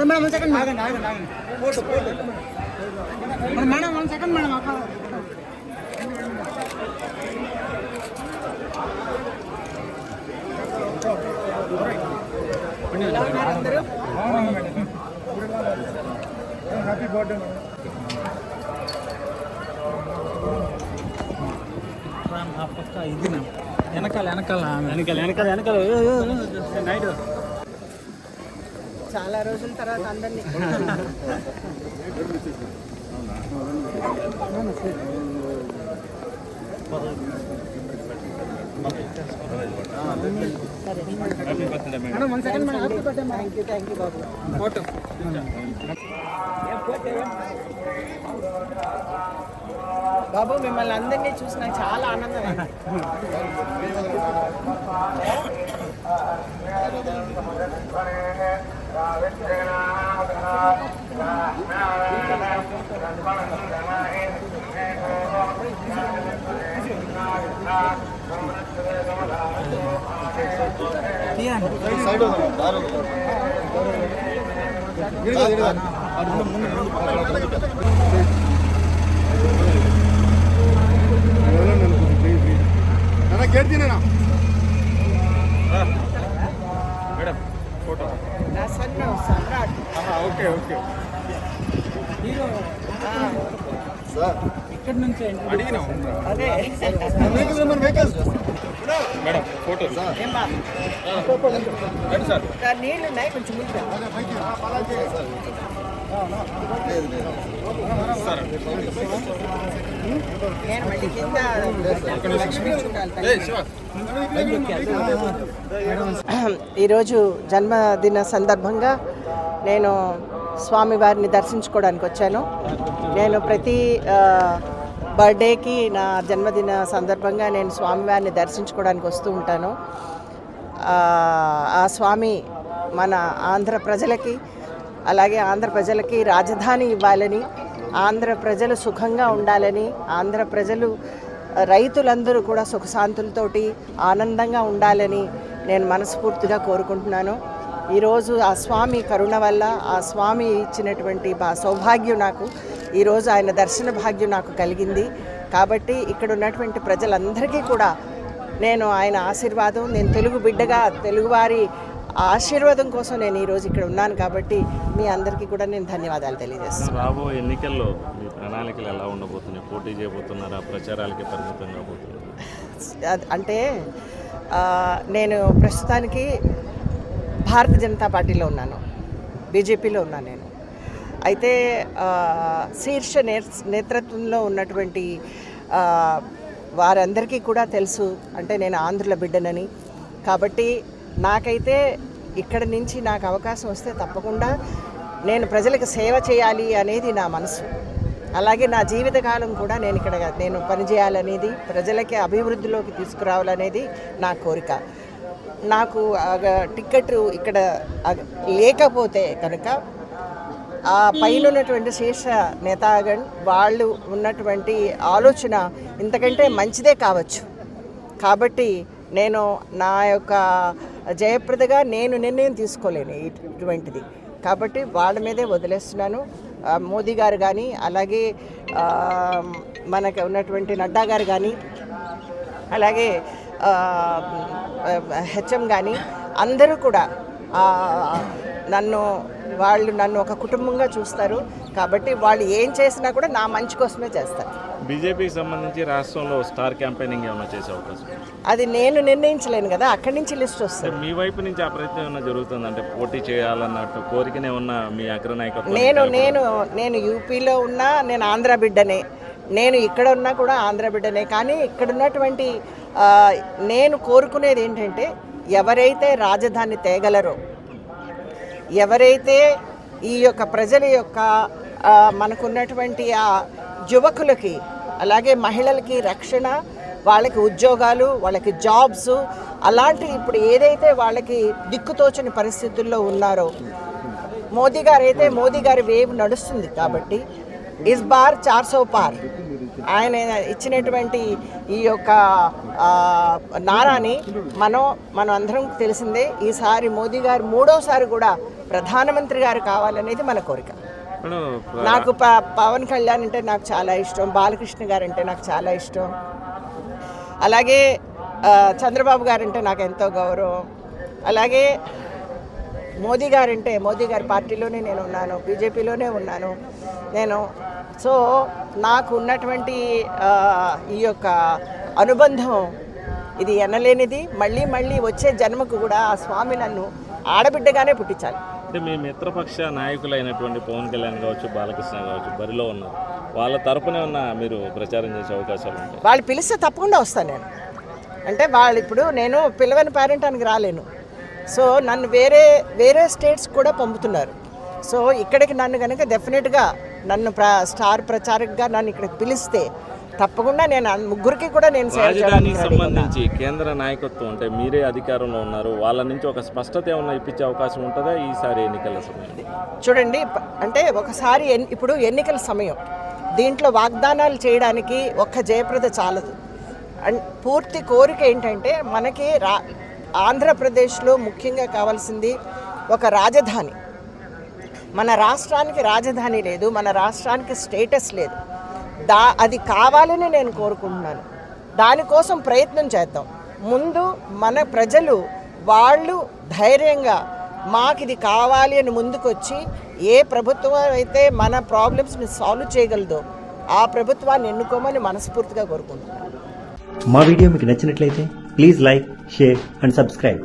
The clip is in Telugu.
Madam 1 second madam 1 second madam happy birthday ఇది వెనకాల నైట్ చాలా రోజుల తర్వాత అందరినీ థ్యాంక్ యూ బాబు. ఫోటో బాబు మిమ్మల్ని అందరినీ చూసి నాకు చాలా ఆనందం. ಕೇಳ್ತೀನೇನಾ మేడం ఫోటో నా సన్ను సమ్రాట్. ఓకే ఓకే హీరో సార్ ఇక్కడ నుంచి అడిగినా అదే మేడం ఫోటో సార్ ఏం బా సార్ నీళ్ళు ఉన్నాయి కొంచెం ముందు నేను మళ్ళీ కింద ఈరోజు జన్మదిన సందర్భంగా నేను స్వామివారిని దర్శించుకోవడానికి వచ్చాను. నేను ప్రతి బర్త్డేకి నా జన్మదిన సందర్భంగా నేను స్వామివారిని దర్శించుకోవడానికి వస్తూ ఉంటాను. ఆ స్వామి మన ఆంధ్ర ప్రజలకి అలాగే ఆంధ్ర ప్రజలకి రాజధాని ఇవ్వాలని, ఆంధ్ర ప్రజలు సుఖంగా ఉండాలని, ఆంధ్ర ప్రజలు రైతులందరూ కూడా సుఖశాంతులతోటి ఆనందంగా ఉండాలని నేను మనస్ఫూర్తిగా కోరుకుంటున్నాను. ఈరోజు ఆ స్వామి కరుణ వల్ల, ఆ స్వామి ఇచ్చినటువంటి సౌభాగ్యం నాకు ఈరోజు ఆయన దర్శన భాగ్యం నాకు కలిగింది. కాబట్టి ఇక్కడ ఉన్నటువంటి ప్రజలందరికీ కూడా నేను ఆయన ఆశీర్వాదం, నేను తెలుగు బిడ్డగా తెలుగువారి ఆశీర్వాదం కోసం నేను ఈరోజు ఇక్కడ ఉన్నాను. కాబట్టి మీ అందరికీ కూడా నేను ధన్యవాదాలు తెలియజేస్తాను. రాబోయే ఎన్నికల్లో మీ ప్రణాళికలు ఎలా ఉండబోతున్నాయి? పోటీ చేయబోతున్నారా? ప్రచారాలకి పరిమితం కాబోతున్నారు? అంటే నేను ప్రస్తుతానికి భారతీయ జనతా పార్టీలో ఉన్నాను, బీజేపీలో ఉన్నాను నేను. అయితే శీర్ష నేతృత్వంలో ఉన్నటువంటి వారందరికీ కూడా తెలుసు అంటే నేను ఆంధ్రుల బిడ్డనని. కాబట్టి నాకైతే ఇక్కడి నుంచి నాకు అవకాశం వస్తే తప్పకుండా నేను ప్రజలకు సేవ చేయాలి అనేది నా మనసు. అలాగే నా జీవితకాలం కూడా నేను పనిచేయాలనేది, ప్రజలకి అభివృద్ధిలోకి తీసుకురావాలనేది నా కోరిక. నాకు టికెట్ ఇక్కడ లేకపోతే కనుక ఆ పైన ఉన్నటువంటి శీర్ష నేతాగణ్ వాళ్ళు ఉన్నటువంటి ఆలోచన ఇంతకంటే మంచిదే కావచ్చు. కాబట్టి నేను నా యొక్క జయప్రదగా నేను నిర్ణయం తీసుకోలేను ఇటువంటిది. కాబట్టి వాళ్ళ మీదే వదిలేస్తున్నాను. మోదీ గారు కానీ అలాగే మనకు ఉన్నటువంటి నడ్డా గారు కానీ అలాగే హెచ్ఎం కానీ అందరూ కూడా నన్ను ఒక కుటుంబంగా చూస్తారు. కాబట్టి వాళ్ళు ఏం చేసినా కూడా నా మంచి కోసమే చేస్తారు. బీజేపీకి సంబంధించి రాష్ట్రంలో స్టార్ క్యాంపెయినింగ్ ఏమైనా చేసే అవకాశం? అది నేను నిర్ణయించలేను కదా, అక్కడి నుంచి లిస్ట్ వస్తుంది. మీ వైపు నుంచి ఆ ప్రయత్నం ఏమైనా జరుగుతుంది? అంటే పోటీ చేయాలన్నట్టు కోరికనే ఉన్న మీ అగ్రనాయకత్వం? నేను యూపీలో ఉన్నా, నేను ఆంధ్ర బిడ్డనే. నేను ఇక్కడ ఉన్నా కూడా ఆంధ్ర బిడ్డనే. కానీ ఇక్కడ ఉన్నటువంటి నేను కోరుకునేది ఏంటంటే, ఎవరైతే రాజధాని తేగలరో, ఎవరైతే ఈ యొక్క ప్రజల యొక్క మనకున్నటువంటి ఆ యువకులకి అలాగే మహిళలకి రక్షణ, వాళ్ళకి ఉద్యోగాలు, వాళ్ళకి జాబ్స్, అలాంటి ఇప్పుడు ఏదైతే వాళ్ళకి దిక్కుతోచని పరిస్థితుల్లో ఉన్నారో, మోదీ గారు వేవ్ నడుస్తుంది. కాబట్టి ఇస్ బార్ 400 పార్ ఆయన ఇచ్చినటువంటి ఈ యొక్క నారాని మనం అందరం తెలిసిందే. ఈసారి మోదీ గారు మూడోసారి కూడా ప్రధానమంత్రి గారు కావాలనేది మన కోరిక. నాకు పవన్ కళ్యాణ్ అంటే నాకు చాలా ఇష్టం, బాలకృష్ణ గారు అంటే నాకు చాలా ఇష్టం, అలాగే చంద్రబాబు గారు అంటే నాకు ఎంతో గౌరవం, అలాగే మోదీ గారంటే మోదీ గారి పార్టీలోనే నేను ఉన్నాను, బీజేపీలోనే ఉన్నాను నేను. సో నాకు ఉన్నటువంటి ఈ యొక్క అనుబంధం ఇది ఎనలేనిది. మళ్ళీ మళ్ళీ వచ్చే జన్మకు కూడా ఆ స్వామి నన్ను ఆడబిడ్డగానే పుట్టించాలి. అంటే మీ మిత్రపక్ష నాయకులైనటువంటి పవన్ కళ్యాణ్ కావచ్చు, బాలకృష్ణ కావచ్చు, బరిలో ఉన్నారు. వాళ్ళ తరపునే ఉన్న మీరు ప్రచారం చేసే అవకాశాలు ఉంటాయి? వాళ్ళు పిలిస్తే తప్పకుండా వస్తాను నేను. అంటే వాళ్ళు ఇప్పుడు నేను పిలవని పేరెంటానికి రాలేను. సో నన్ను వేరే స్టేట్స్ కూడా పంపుతున్నారు. సో ఇక్కడికి నన్ను కనుక డెఫినెట్గా నన్ను స్టార్ ప్రచారకగా నన్ను ఇక్కడికి పిలిస్తే తప్పకుండా నేను ముగ్గురికి కూడా నేను రాజధానికి సంబంధించి కేంద్ర నాయకత్వం అంటే మీరే అధికారంలో ఉన్నారు, వాళ్ళ నుంచి ఒక స్పష్టత ఏమన్నా ఇప్పించే అవకాశం ఉంటుందా ఈసారి ఎన్నికల సమయం? చూడండి, అంటే ఒకసారి ఇప్పుడు ఎన్నికల సమయం, దీంట్లో వాగ్దానాలు చేయడానికి ఒక్క జయప్రద చాలదు. పూర్తి కోరిక ఏంటంటే మనకి ఆంధ్రప్రదేశ్లో ముఖ్యంగా కావాల్సింది ఒక రాజధాని. మన రాష్ట్రానికి రాజధాని లేదు, మన రాష్ట్రానికి స్టేటస్ లేదు. అది కావాలని నేను కోరుకుంటున్నాను. దానికోసం ప్రయత్నం చేద్దాం. ముందు మన ప్రజలు వాళ్ళు ధైర్యంగా మాకు ఇది కావాలి అని ముందుకొచ్చి ఏ ప్రభుత్వం అయితే మన ప్రాబ్లమ్స్ని సాల్వ్ చేయగలదో ఆ ప్రభుత్వాన్ని ఎన్నుకోమని మనస్ఫూర్తిగా కోరుకుంటున్నాను. మా వీడియో మీకు నచ్చినట్లయితే please like, share and subscribe.